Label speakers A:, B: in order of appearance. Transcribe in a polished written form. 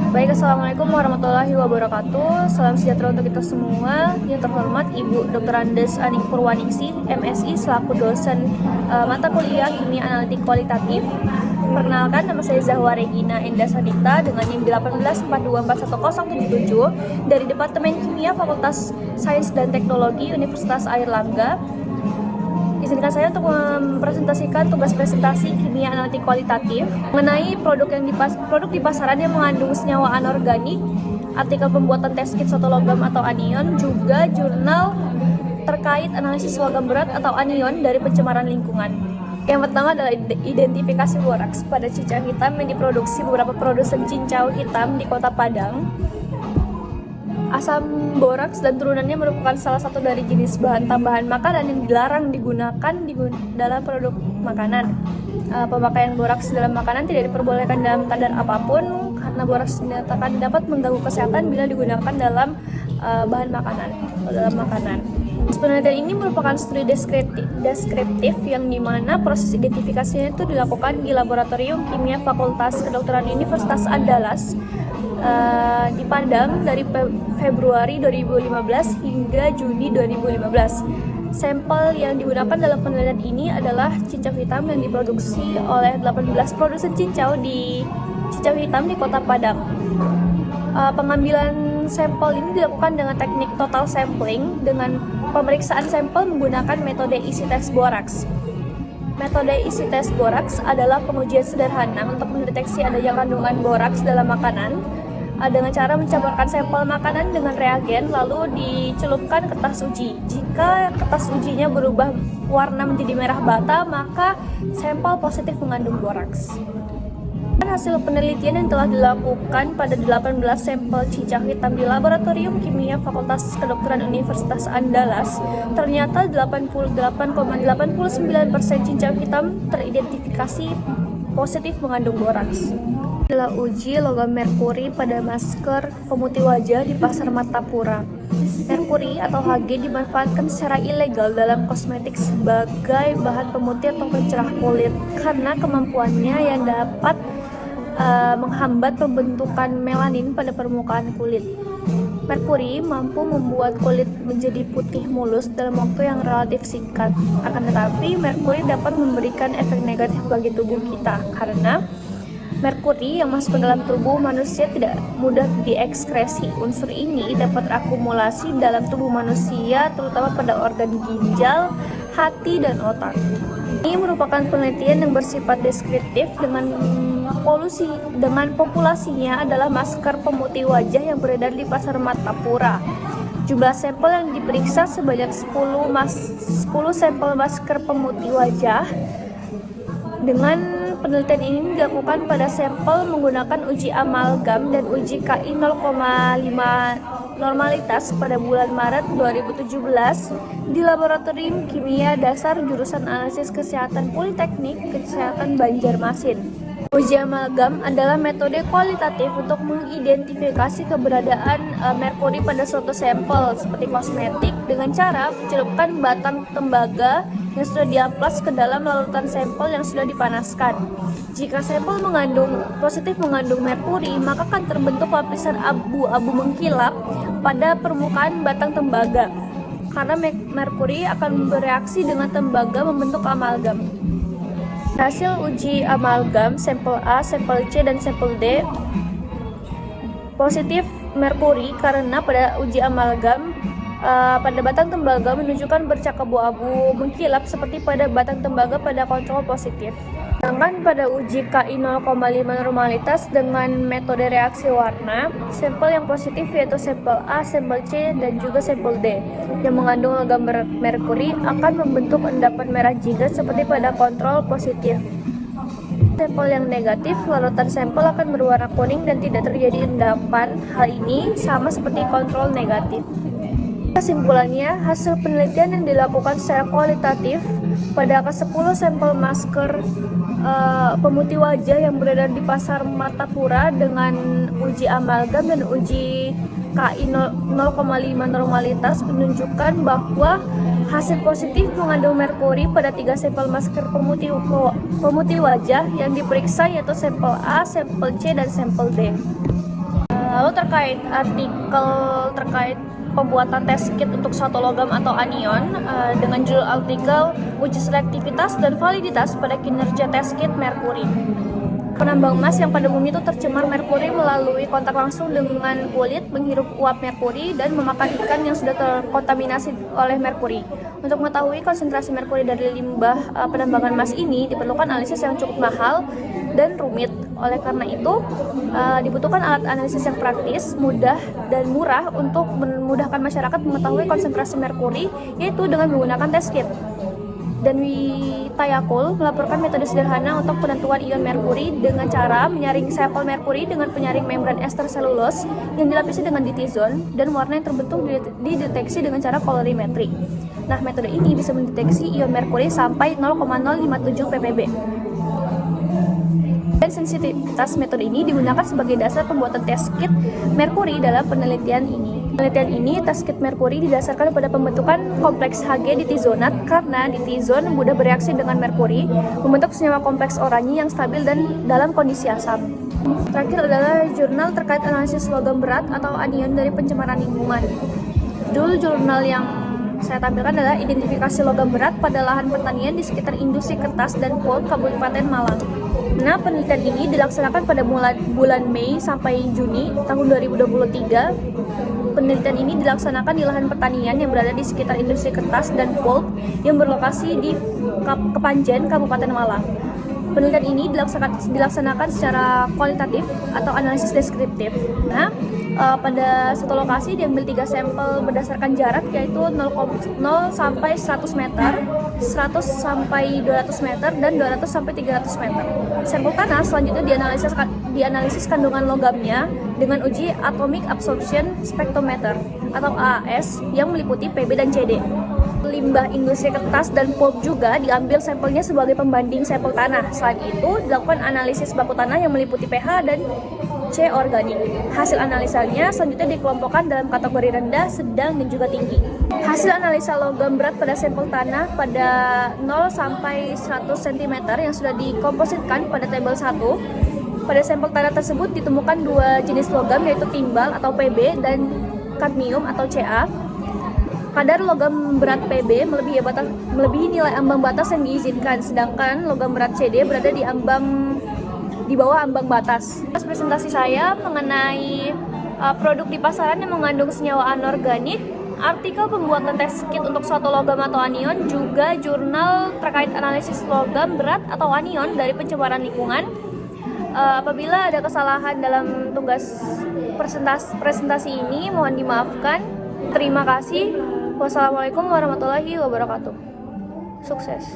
A: Baik, Assalamualaikum warahmatullahi wabarakatuh. Salam sejahtera untuk kita semua. Yang terhormat Ibu Dr. Andes Aning Purwaningsih, MSI, selaku dosen mata kuliah Kimia Analitik Kualitatif. Perkenalkan, nama saya Zahwa Regina Endah Sadikta dengan NIM 1842410077 dari Departemen Kimia Fakultas Sains dan Teknologi Universitas Airlangga. Izinkan saya untuk mempresentasikan tugas presentasi kimia analitik kualitatif mengenai produk di pasaran yang mengandung senyawa anorganik, artikel pembuatan test kit soto logam atau anion, juga jurnal terkait analisis logam berat atau anion dari pencemaran lingkungan. Yang pertama adalah identifikasi boraks pada cincau hitam yang diproduksi beberapa produsen cincau hitam di Kota Padang. Asam boraks dan turunannya merupakan salah satu dari jenis bahan tambahan makanan yang dilarang digunakan dalam produk makanan. Pemakaian boraks dalam makanan tidak diperbolehkan dalam kadar apapun karena boraks dinyatakan dapat mengganggu kesehatan bila digunakan dalam bahan makanan atau dalam makanan. Penelitian ini merupakan studi deskriptif yang dimana proses identifikasinya itu dilakukan di Laboratorium Kimia Fakultas Kedokteran Universitas Andalas di Padang dari Februari 2015 hingga Juni 2015. Sampel yang digunakan dalam penelitian ini adalah cincau hitam yang diproduksi oleh 18 produsen cincau hitam di Kota Padang. Pengambilan sampel ini dilakukan dengan teknik total sampling dengan pemeriksaan sampel menggunakan metode isi tes boraks. Metode isi tes boraks adalah pengujian sederhana untuk mendeteksi adanya kandungan boraks dalam makanan dengan cara mencampurkan sampel makanan dengan reagen lalu dicelupkan kertas uji. Jika kertas ujinya berubah warna menjadi merah bata, maka sampel positif mengandung boraks. Hasil penelitian yang telah dilakukan pada 18 sampel cincau hitam di Laboratorium Kimia Fakultas Kedokteran Universitas Andalas, ternyata 88,89% cincau hitam teridentifikasi positif mengandung boraks. Adalah uji logam merkuri pada masker pemutih wajah di Pasar Martapura. Merkuri atau Hg dimanfaatkan secara ilegal dalam kosmetik sebagai bahan pemutih atau pencerah kulit karena kemampuannya yang dapat menghambat pembentukan melanin pada permukaan kulit. Merkuri mampu membuat kulit menjadi putih mulus dalam waktu yang relatif singkat. Akan tetapi, merkuri dapat memberikan efek negatif bagi tubuh kita karena merkuri yang masuk ke dalam tubuh manusia tidak mudah diekskresi. Unsur ini dapat terakumulasi dalam tubuh manusia, terutama pada organ ginjal, hati, dan otak. Ini merupakan penelitian yang bersifat deskriptif dengan populasinya adalah masker pemutih wajah yang beredar di Pasar Martapura. Jumlah sampel yang diperiksa sebanyak 10 sampel masker pemutih wajah. Dengan penelitian ini dilakukan pada sampel menggunakan uji amalgam dan uji KI 0,5 normalitas pada bulan Maret 2017 di Laboratorium Kimia Dasar Jurusan Analisis Kesehatan Politeknik Kesehatan Banjarmasin. Uji amalgam adalah metode kualitatif untuk mengidentifikasi keberadaan merkuri pada suatu sampel seperti kosmetik dengan cara mencelupkan batang tembaga yang sudah diamplas ke dalam larutan sampel yang sudah dipanaskan. Jika sampel positif mengandung merkuri, maka akan terbentuk lapisan abu-abu mengkilap pada permukaan batang tembaga karena merkuri akan bereaksi dengan tembaga membentuk amalgam. Hasil uji amalgam sampel A, sampel C, dan sampel D positif merkuri karena pada uji amalgam pada batang tembaga menunjukkan bercak abu-abu mengkilap seperti pada batang tembaga pada kontrol positif. Sedangkan pada uji KI 0,5 normalitas dengan metode reaksi warna, sampel yang positif yaitu sampel A, sampel C, dan juga sampel D yang mengandung logam merkuri akan membentuk endapan merah jingga seperti pada kontrol positif. Sampel yang negatif, larutan sampel akan berwarna kuning dan tidak terjadi endapan. Hal ini sama seperti kontrol negatif. Kesimpulannya, hasil penelitian yang dilakukan secara kualitatif pada ke-10 sampel masker pemutih wajah yang beredar di Pasar Martapura dengan uji amalgam dan uji KI 0,5 normalitas menunjukkan bahwa hasil positif mengandung merkuri pada 3 sampel masker pemutih wajah yang diperiksa yaitu sampel A, sampel C, dan sampel D. Lalu terkait artikel terkait pembuatan test kit untuk suatu logam atau anion dengan judul artikel uji selektivitas dan validitas pada kinerja test kit merkuri. Penambang emas yang pada umumnya itu tercemar merkuri melalui kontak langsung dengan kulit, menghirup uap merkuri, dan memakan ikan yang sudah terkontaminasi oleh merkuri. Untuk mengetahui konsentrasi merkuri dari limbah penambangan emas ini diperlukan analisis yang cukup mahal dan rumit. Oleh karena itu, dibutuhkan alat analisis yang praktis, mudah, dan murah untuk memudahkan masyarakat mengetahui konsentrasi merkuri, yaitu dengan menggunakan test kit. Dan Witayakul melaporkan metode sederhana untuk penentuan ion merkuri dengan cara menyaring sampel merkuri dengan penyaring membran ester selulose yang dilapisi dengan ditizon dan warna yang terbentuk dideteksi dengan cara kolorimetri. Nah, metode ini bisa mendeteksi ion merkuri sampai 0,057 ppb. Dan sensitivitas metode ini digunakan sebagai dasar pembuatan test kit merkuri dalam penelitian ini. Penelitian ini, test kit merkuri didasarkan pada pembentukan kompleks Hg ditizonat karena ditizon mudah bereaksi dengan merkuri, membentuk senyawa kompleks oranye yang stabil dan dalam kondisi asam. Terakhir adalah jurnal terkait analisis logam berat atau anion dari pencemaran lingkungan. Judul jurnal yang saya tampilkan adalah identifikasi logam berat pada lahan pertanian di sekitar industri kertas dan pulp Kabupaten Malang. Nah, penelitian ini dilaksanakan pada bulan Mei sampai Juni tahun 2023. Penelitian ini dilaksanakan di lahan pertanian yang berada di sekitar industri kertas dan pulp yang berlokasi di Kepanjen, Kabupaten Malang. Penelitian ini dilaksanakan secara kualitatif atau analisis deskriptif. Nah, pada satu lokasi diambil 3 sampel berdasarkan jarak, yaitu 0 sampai 100 meter, 100 sampai 200 meter, dan 200 sampai 300 meter. Sampel tanah selanjutnya dianalisis kandungan logamnya dengan uji Atomic Absorption Spectrometer atau AAS yang meliputi PB dan CD. Limbah industri kertas dan pulp juga diambil sampelnya sebagai pembanding sampel tanah. Selain itu, dilakukan analisis baku tanah yang meliputi pH dan C organik. Hasil analisanya selanjutnya dikelompokkan dalam kategori rendah, sedang, dan juga tinggi. Hasil analisa logam berat pada sampel tanah pada 0 sampai 100 cm yang sudah dikompositkan pada tabel 1. Pada sampel tanah tersebut ditemukan 2 jenis logam, yaitu timbal atau PB dan kadmium atau Ca. Kadar logam berat PB melebihi nilai ambang batas yang diizinkan, sedangkan logam berat CD berada di bawah ambang batas. Presentasi saya mengenai produk di pasaran yang mengandung senyawa anorganik, artikel pembuatan test kit untuk suatu logam atau anion, juga jurnal terkait analisis logam berat atau anion dari pencemaran lingkungan. Apabila ada kesalahan dalam tugas presentasi ini, mohon dimaafkan. Terima kasih. Wassalamualaikum warahmatullahi wabarakatuh. Sukses.